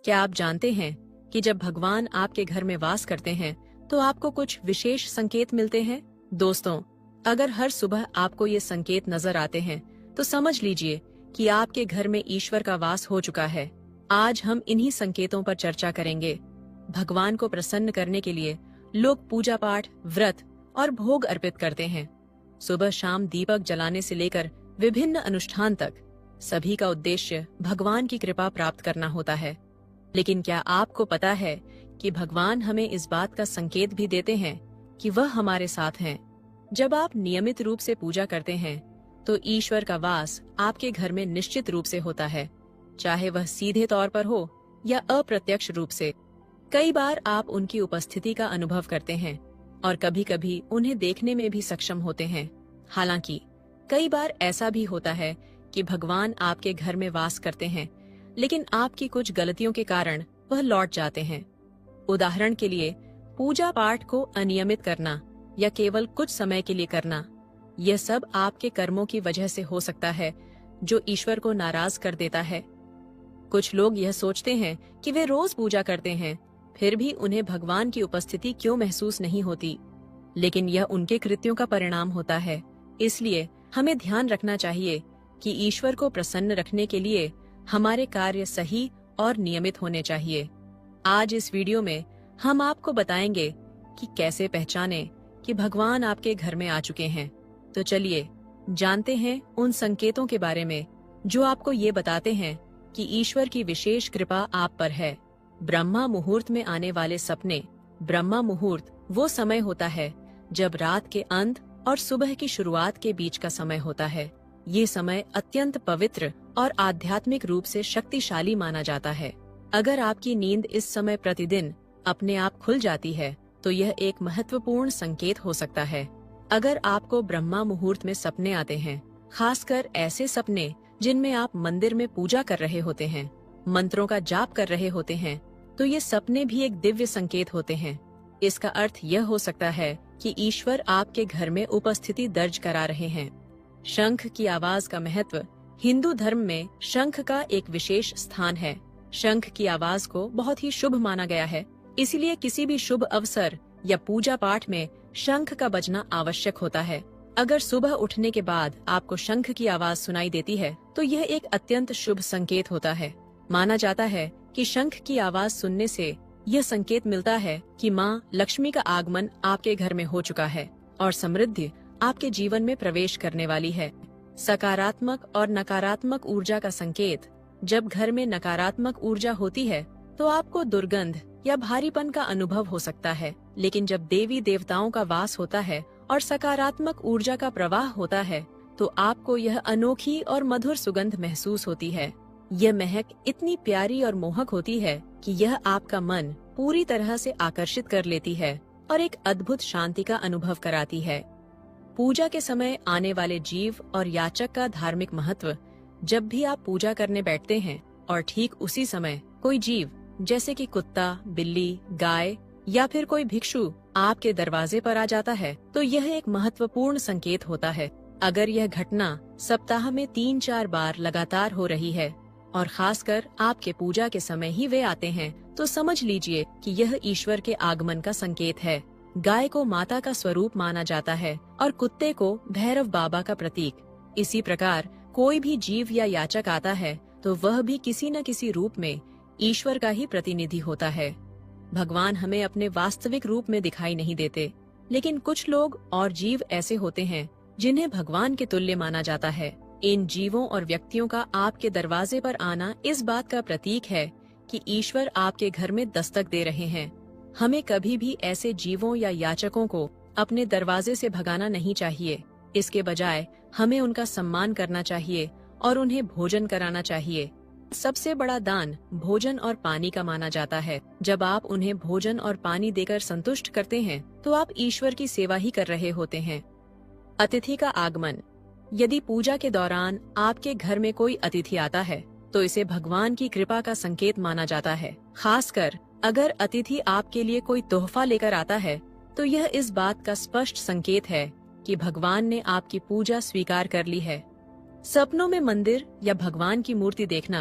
क्या आप जानते हैं कि जब भगवान आपके घर में वास करते हैं तो आपको कुछ विशेष संकेत मिलते हैं? दोस्तों, अगर हर सुबह आपको ये संकेत नजर आते हैं तो समझ लीजिए कि आपके घर में ईश्वर का वास हो चुका है। आज हम इन्हीं संकेतों पर चर्चा करेंगे। भगवान को प्रसन्न करने के लिए लोग पूजा पाठ, व्रत और भोग अर्पित करते हैं। सुबह शाम दीपक जलाने से लेकर विभिन्न अनुष्ठान तक सभी का उद्देश्य भगवान की कृपा प्राप्त करना होता है। लेकिन क्या आपको पता है कि भगवान हमें इस बात का संकेत भी देते हैं कि वह हमारे साथ हैं? जब आप नियमित रूप से पूजा करते हैं तो ईश्वर का वास आपके घर में निश्चित रूप से होता है, चाहे वह सीधे तौर पर हो या अप्रत्यक्ष रूप से। कई बार आप उनकी उपस्थिति का अनुभव करते हैं और कभी कभी उन्हें देखने में भी सक्षम होते हैं। हालांकि कई बार ऐसा भी होता है कि भगवान आपके घर में वास करते हैं, लेकिन आपकी कुछ गलतियों के कारण वह लौट जाते हैं। उदाहरण के लिए, पूजा पाठ को अनियमित करना या केवल कुछ समय के लिए करना, यह सब आपके कर्मों की वजह से हो सकता है जो ईश्वर को नाराज कर देता है। कुछ लोग यह सोचते हैं कि वे रोज पूजा करते हैं, फिर भी उन्हें भगवान की उपस्थिति क्यों महसूस नहीं होती, लेकिन यह उनके कृत्यों का परिणाम होता है। इसलिए हमें ध्यान रखना चाहिए कि ईश्वर को प्रसन्न रखने के लिए हमारे कार्य सही और नियमित होने चाहिए। आज इस वीडियो में हम आपको बताएंगे कि कैसे पहचानें कि भगवान आपके घर में आ चुके हैं। तो चलिए जानते हैं उन संकेतों के बारे में जो आपको ये बताते हैं कि ईश्वर की विशेष कृपा आप पर है। ब्रह्मा मुहूर्त में आने वाले सपने। ब्रह्मा मुहूर्त वो समय होता है जब रात के अंत और सुबह की शुरुआत के बीच का समय होता है। ये समय अत्यंत पवित्र और आध्यात्मिक रूप से शक्तिशाली माना जाता है। अगर आपकी नींद इस समय प्रतिदिन अपने आप खुल जाती है तो यह एक महत्वपूर्ण संकेत हो सकता है। अगर आपको ब्रह्मा मुहूर्त में सपने आते हैं, खासकर ऐसे सपने जिनमें आप मंदिर में पूजा कर रहे होते हैं, मंत्रों का जाप कर रहे होते हैं, तो ये सपने भी एक दिव्य संकेत होते हैं। इसका अर्थ यह हो सकता है कि ईश्वर आपके घर में उपस्थिति दर्ज करा रहे हैं। शंख की आवाज का महत्व। हिंदू धर्म में शंख का एक विशेष स्थान है। शंख की आवाज को बहुत ही शुभ माना गया है, इसीलिए किसी भी शुभ अवसर या पूजा पाठ में शंख का बजना आवश्यक होता है। अगर सुबह उठने के बाद आपको शंख की आवाज सुनाई देती है तो यह एक अत्यंत शुभ संकेत होता है। माना जाता है कि शंख की आवाज सुनने से यह संकेत मिलता है कि माँ लक्ष्मी का आगमन आपके घर में हो चुका है और समृद्धि आपके जीवन में प्रवेश करने वाली है। सकारात्मक और नकारात्मक ऊर्जा का संकेत। जब घर में नकारात्मक ऊर्जा होती है तो आपको दुर्गंध या भारीपन का अनुभव हो सकता है, लेकिन जब देवी देवताओं का वास होता है और सकारात्मक ऊर्जा का प्रवाह होता है तो आपको यह अनोखी और मधुर सुगंध महसूस होती है। यह महक इतनी प्यारी और मोहक होती है कि यह आपका मन पूरी तरह से आकर्षित कर लेती है और एक अद्भुत शांति का अनुभव कराती है। पूजा के समय आने वाले जीव और याचक का धार्मिक महत्व। जब भी आप पूजा करने बैठते हैं और ठीक उसी समय कोई जीव जैसे कि कुत्ता, बिल्ली, गाय या फिर कोई भिक्षु आपके दरवाजे पर आ जाता है तो यह एक महत्वपूर्ण संकेत होता है। अगर यह घटना सप्ताह में 3-4 बार लगातार हो रही है और खासकर आपके पूजा के समय ही वे आते हैं तो समझ लीजिए कि यह ईश्वर के आगमन का संकेत है। गाय को माता का स्वरूप माना जाता है और कुत्ते को भैरव बाबा का प्रतीक। इसी प्रकार कोई भी जीव या याचक आता है तो वह भी किसी न किसी रूप में ईश्वर का ही प्रतिनिधि होता है। भगवान हमें अपने वास्तविक रूप में दिखाई नहीं देते, लेकिन कुछ लोग और जीव ऐसे होते हैं जिन्हें भगवान के तुल्य माना जाता है। इन जीवों और व्यक्तियों का आपके दरवाजे पर आना इस बात का प्रतीक है कि ईश्वर आपके घर में दस्तक दे रहे हैं। हमें कभी भी ऐसे जीवों या याचकों को अपने दरवाजे से भगाना नहीं चाहिए। इसके बजाय हमें उनका सम्मान करना चाहिए और उन्हें भोजन कराना चाहिए। सबसे बड़ा दान भोजन और पानी का माना जाता है। जब आप उन्हें भोजन और पानी देकर संतुष्ट करते हैं तो आप ईश्वर की सेवा ही कर रहे होते हैं। अतिथि का आगमन। यदि पूजा के दौरान आपके घर में कोई अतिथि आता है तो इसे भगवान की कृपा का संकेत माना जाता है। खासकर अगर अतिथि आपके लिए कोई तोहफा लेकर आता है तो यह इस बात का स्पष्ट संकेत है कि भगवान ने आपकी पूजा स्वीकार कर ली है। सपनों में मंदिर या भगवान की मूर्ति देखना।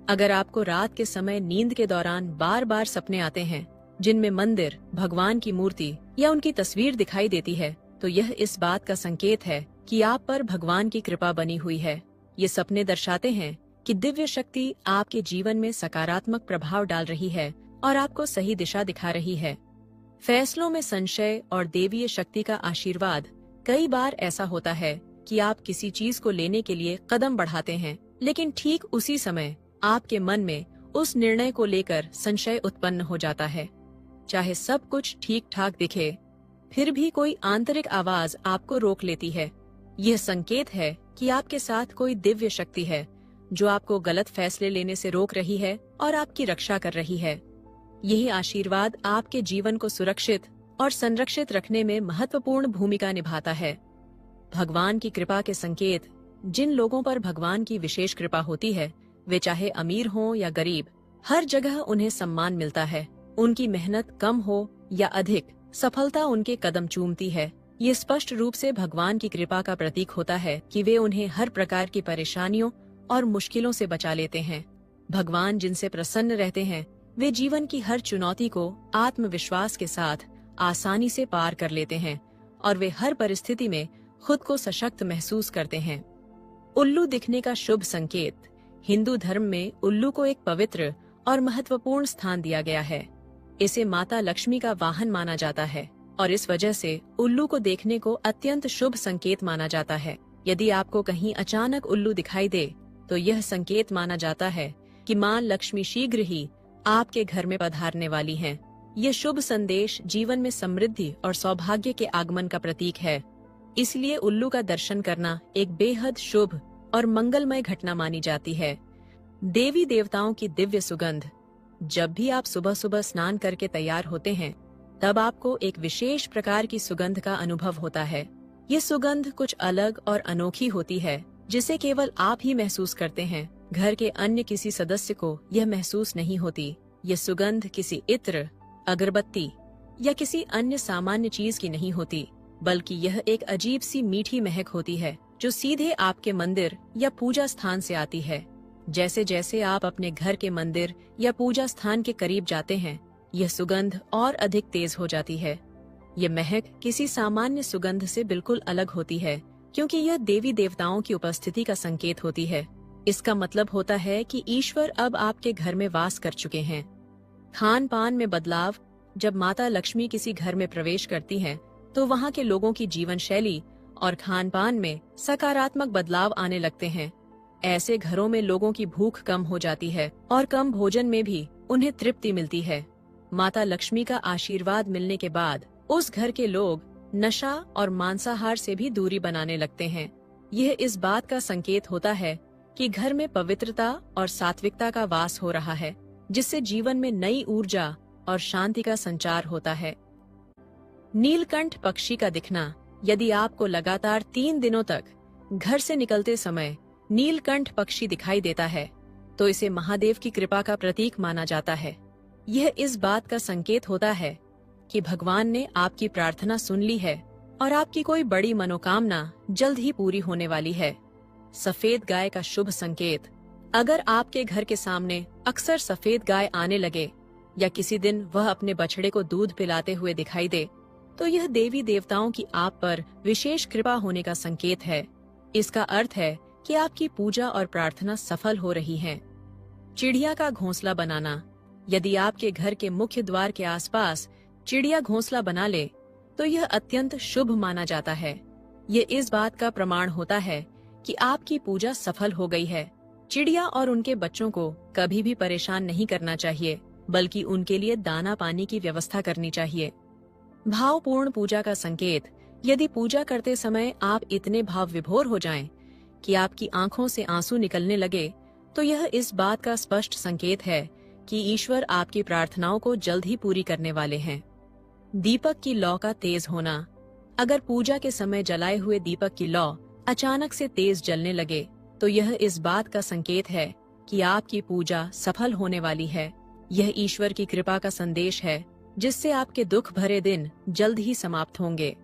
अगर आपको रात के समय नींद के दौरान बार बार सपने आते हैं जिनमें मंदिर, भगवान की मूर्ति या उनकी तस्वीर दिखाई देती है, तो यह इस बात का संकेत है कि आप पर भगवान की कृपा बनी हुई है। ये सपने दर्शाते हैं कि दिव्य शक्ति आपके जीवन में सकारात्मक प्रभाव डाल रही है और आपको सही दिशा दिखा रही है। फैसलों में संशय और देवीय शक्ति का आशीर्वाद। कई बार ऐसा होता है कि आप किसी चीज को लेने के लिए कदम बढ़ाते हैं, लेकिन ठीक उसी समय आपके मन में उस निर्णय को लेकर संशय उत्पन्न हो जाता है। चाहे सब कुछ ठीक ठाक दिखे, फिर भी कोई आंतरिक आवाज आपको रोक लेती है। यह संकेत है कि आपके साथ कोई दिव्य शक्ति है जो आपको गलत फैसले लेने से रोक रही है और आपकी रक्षा कर रही है। यही आशीर्वाद आपके जीवन को सुरक्षित और संरक्षित रखने में महत्वपूर्ण भूमिका निभाता है। भगवान की कृपा के संकेत। जिन लोगों पर भगवान की विशेष कृपा होती है, वे चाहे अमीर हों या गरीब, हर जगह उन्हें सम्मान मिलता है। उनकी मेहनत कम हो या अधिक, सफलता उनके कदम चूमती है। ये स्पष्ट रूप से भगवान की कृपा का प्रतीक होता है कि वे उन्हें हर प्रकार की परेशानियों और मुश्किलों से बचा लेते हैं। भगवान जिनसे प्रसन्न रहते हैं, वे जीवन की हर चुनौती को आत्मविश्वास के साथ आसानी से पार कर लेते हैं और वे हर परिस्थिति में खुद को सशक्त महसूस करते हैं। उल्लू दिखने का शुभ संकेत। हिंदू धर्म में उल्लू को एक पवित्र और महत्वपूर्ण स्थान दिया गया है। इसे माता लक्ष्मी का वाहन माना जाता है और इस वजह से उल्लू को देखने को अत्यंत शुभ संकेत माना जाता है। यदि आपको कहीं अचानक उल्लू दिखाई दे, तो यह संकेत माना जाता है कि मां लक्ष्मी शीघ्र ही आपके घर में पधारने वाली हैं। यह शुभ संदेश जीवन में समृद्धि और सौभाग्य के आगमन का प्रतीक है। इसलिए उल्लू का दर्शन करना एक बेहद शुभ और मंगलमय घटना मानी जाती है। देवी देवताओं की दिव्य सुगंध। जब भी आप सुबह सुबह स्नान करके तैयार होते हैं, तब आपको एक विशेष प्रकार की सुगंध का अनुभव होता है। ये सुगंध कुछ अलग और अनोखी होती है, जिसे केवल आप ही महसूस करते हैं। घर के अन्य किसी सदस्य को यह महसूस नहीं होती। ये सुगंध किसी इत्र, अगरबत्ती या किसी अन्य सामान्य चीज की नहीं होती, बल्कि यह एक अजीब सी मीठी महक होती है जो सीधे आपके मंदिर या पूजा स्थान से आती है। जैसे जैसे आप अपने घर के मंदिर या पूजा स्थान के करीब जाते हैं, यह सुगंध और अधिक तेज हो जाती है। यह महक किसी सामान्य सुगंध से बिल्कुल अलग होती है, क्योंकि यह देवी देवताओं की उपस्थिति का संकेत होती है। इसका मतलब होता है कि ईश्वर अब आपके घर में वास कर चुके हैं। खान पान में बदलाव। जब माता लक्ष्मी किसी घर में प्रवेश करती हैं, तो वहाँ के लोगों की जीवन शैली और खान पान में सकारात्मक बदलाव आने लगते हैं। ऐसे घरों में लोगों की भूख कम हो जाती है और कम भोजन में भी उन्हें तृप्ति मिलती है। माता लक्ष्मी का आशीर्वाद मिलने के बाद उस घर के लोग नशा और मांसाहार से भी दूरी बनाने लगते हैं। यह इस बात का संकेत होता है कि घर में पवित्रता और सात्विकता का वास हो रहा है, जिससे जीवन में नई ऊर्जा और शांति का संचार होता है। नीलकंठ पक्षी का दिखना। यदि आपको लगातार 3 दिनों तक घर से निकलते समय नीलकंठ पक्षी दिखाई देता है, तो इसे महादेव की कृपा का प्रतीक माना जाता है। यह इस बात का संकेत होता है कि भगवान ने आपकी प्रार्थना सुन ली है और आपकी कोई बड़ी मनोकामना जल्द ही पूरी होने वाली है। सफेद गाय का शुभ संकेत। अगर आपके घर के सामने अक्सर सफेद गाय आने लगे या किसी दिन वह अपने बछड़े को दूध पिलाते हुए दिखाई दे, तो यह देवी देवताओं की आप पर विशेष कृपा होने का संकेत है। इसका अर्थ है कि आपकी पूजा और प्रार्थना सफल हो रही है। चिड़िया का घोंसला बनाना। यदि आपके घर के मुख्य द्वार के आसपास चिड़िया घोंसला बना ले, तो यह अत्यंत शुभ माना जाता है। ये इस बात का प्रमाण होता है कि आपकी पूजा सफल हो गई है। चिड़िया और उनके बच्चों को कभी भी परेशान नहीं करना चाहिए, बल्कि उनके लिए दाना पानी की व्यवस्था करनी चाहिए। भावपूर्ण पूजा का संकेत। यदि पूजा करते समय आप इतने भाव विभोर हो जाएं कि आपकी आंखों से आंसू निकलने लगे, तो यह इस बात का स्पष्ट संकेत है कि ईश्वर आपकी प्रार्थनाओं को जल्द ही पूरी करने वाले हैं। दीपक की लौ का तेज होना। अगर पूजा के समय जलाए हुए दीपक की लौ अचानक से तेज जलने लगे, तो यह इस बात का संकेत है कि आपकी पूजा सफल होने वाली है। यह ईश्वर की कृपा का संदेश है, जिससे आपके दुख भरे दिन जल्द ही समाप्त होंगे।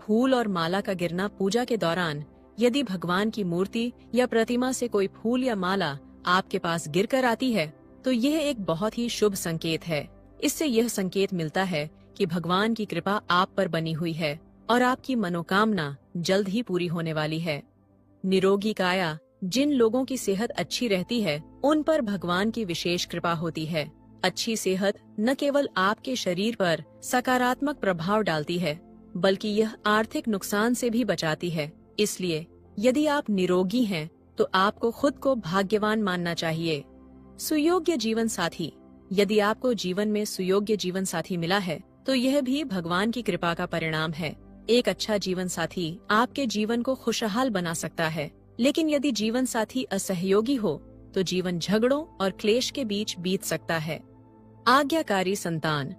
फूल और माला का गिरना। पूजा के दौरान यदि भगवान की मूर्ति या प्रतिमा से कोई फूल या माला आपके पास गिर कर आती है तो यह एक बहुत ही शुभ संकेत है। इससे यह संकेत मिलता है कि भगवान की कृपा आप पर बनी हुई है और आपकी मनोकामना जल्द ही पूरी होने वाली है। निरोगी काया, जिन लोगों की सेहत अच्छी रहती है उन पर भगवान की विशेष कृपा होती है। अच्छी सेहत न केवल आपके शरीर पर सकारात्मक प्रभाव डालती है बल्कि यह आर्थिक नुकसान से भी बचाती है। इसलिए यदि आप निरोगी हैं तो आपको खुद को भाग्यवान मानना चाहिए। सुयोग्य जीवन साथी, यदि आपको जीवन में सुयोग्य जीवन साथी मिला है तो यह भी भगवान की कृपा का परिणाम है। एक अच्छा जीवन साथी आपके जीवन को खुशहाल बना सकता है, लेकिन यदि जीवन साथी असहयोगी हो तो जीवन झगड़ों और क्लेश के बीच बीत सकता है। आज्ञाकारी संतान,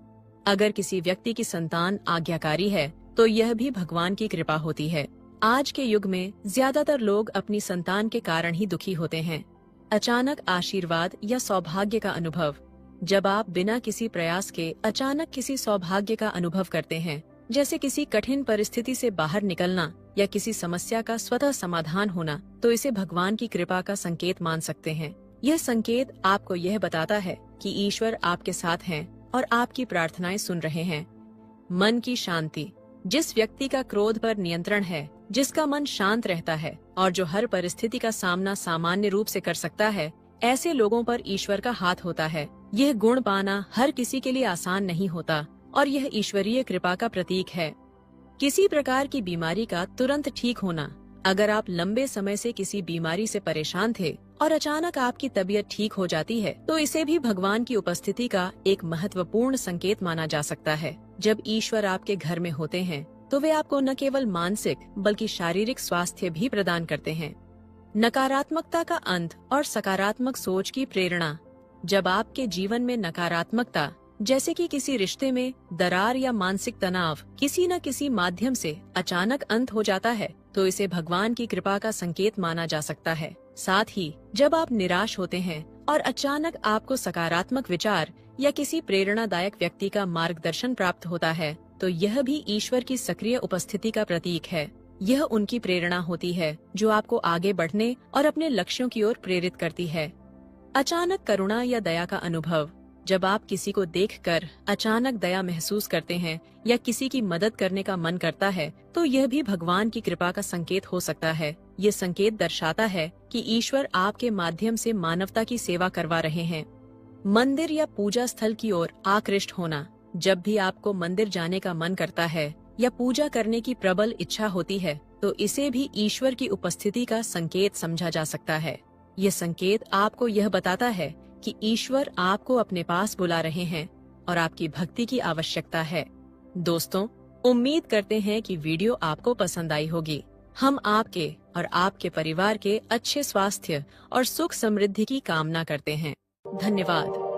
अगर किसी व्यक्ति की संतान आज्ञाकारी है तो यह भी भगवान की कृपा होती है। आज के युग में ज्यादातर लोग अपनी संतान के कारण ही दुखी होते हैं। अचानक आशीर्वाद या सौभाग्य का अनुभव, जब आप बिना किसी प्रयास के अचानक किसी सौभाग्य का अनुभव करते हैं, जैसे किसी कठिन परिस्थिति से बाहर निकलना या किसी समस्या का स्वतः समाधान होना, तो इसे भगवान की कृपा का संकेत मान सकते हैं। यह संकेत आपको यह बताता है कि ईश्वर आपके साथ हैं और आपकी प्रार्थनाएं सुन रहे हैं। मन की शांति, जिस व्यक्ति का क्रोध पर नियंत्रण है, जिसका मन शांत रहता है और जो हर परिस्थिति का सामना सामान्य रूप से कर सकता है, ऐसे लोगों पर ईश्वर का हाथ होता है। यह गुण पाना हर किसी के लिए आसान नहीं होता और यह ईश्वरीय कृपा का प्रतीक है। किसी प्रकार की बीमारी का तुरंत ठीक होना, अगर आप लंबे समय से किसी बीमारी से परेशान थे और अचानक आपकी तबीयत ठीक हो जाती है तो इसे भी भगवान की उपस्थिति का एक महत्वपूर्ण संकेत माना जा सकता है। जब ईश्वर आपके घर में होते हैं तो वे आपको न केवल मानसिक बल्कि शारीरिक स्वास्थ्य भी प्रदान करते हैं। नकारात्मकता का अंत और सकारात्मक सोच की प्रेरणा, जब आपके जीवन में नकारात्मकता जैसे कि किसी रिश्ते में दरार या मानसिक तनाव किसी न किसी माध्यम से अचानक अंत हो जाता है तो इसे भगवान की कृपा का संकेत माना जा सकता है। साथ ही जब आप निराश होते हैं और अचानक आपको सकारात्मक विचार या किसी प्रेरणादायक व्यक्ति का मार्गदर्शन प्राप्त होता है तो यह भी ईश्वर की सक्रिय उपस्थिति का प्रतीक है। यह उनकी प्रेरणा होती है जो आपको आगे बढ़ने और अपने लक्ष्यों की ओर प्रेरित करती है। अचानक करुणा या दया का अनुभव, जब आप किसी को देखकर अचानक दया महसूस करते हैं या किसी की मदद करने का मन करता है तो यह भी भगवान की कृपा का संकेत हो सकता है। ये संकेत दर्शाता है कि ईश्वर आपके माध्यम से मानवता की सेवा करवा रहे हैं। मंदिर या पूजा स्थल की ओर आकृष्ट होना, जब भी आपको मंदिर जाने का मन करता है या पूजा करने की प्रबल इच्छा होती है तो इसे भी ईश्वर की उपस्थिति का संकेत समझा जा सकता है। ये संकेत आपको यह बताता है कि ईश्वर आपको अपने पास बुला रहे हैं और आपकी भक्ति की आवश्यकता है। दोस्तों, उम्मीद करते हैं कि वीडियो आपको पसंद आई होगी। हम आपके और आपके परिवार के अच्छे स्वास्थ्य और सुख समृद्धि की कामना करते हैं। धन्यवाद।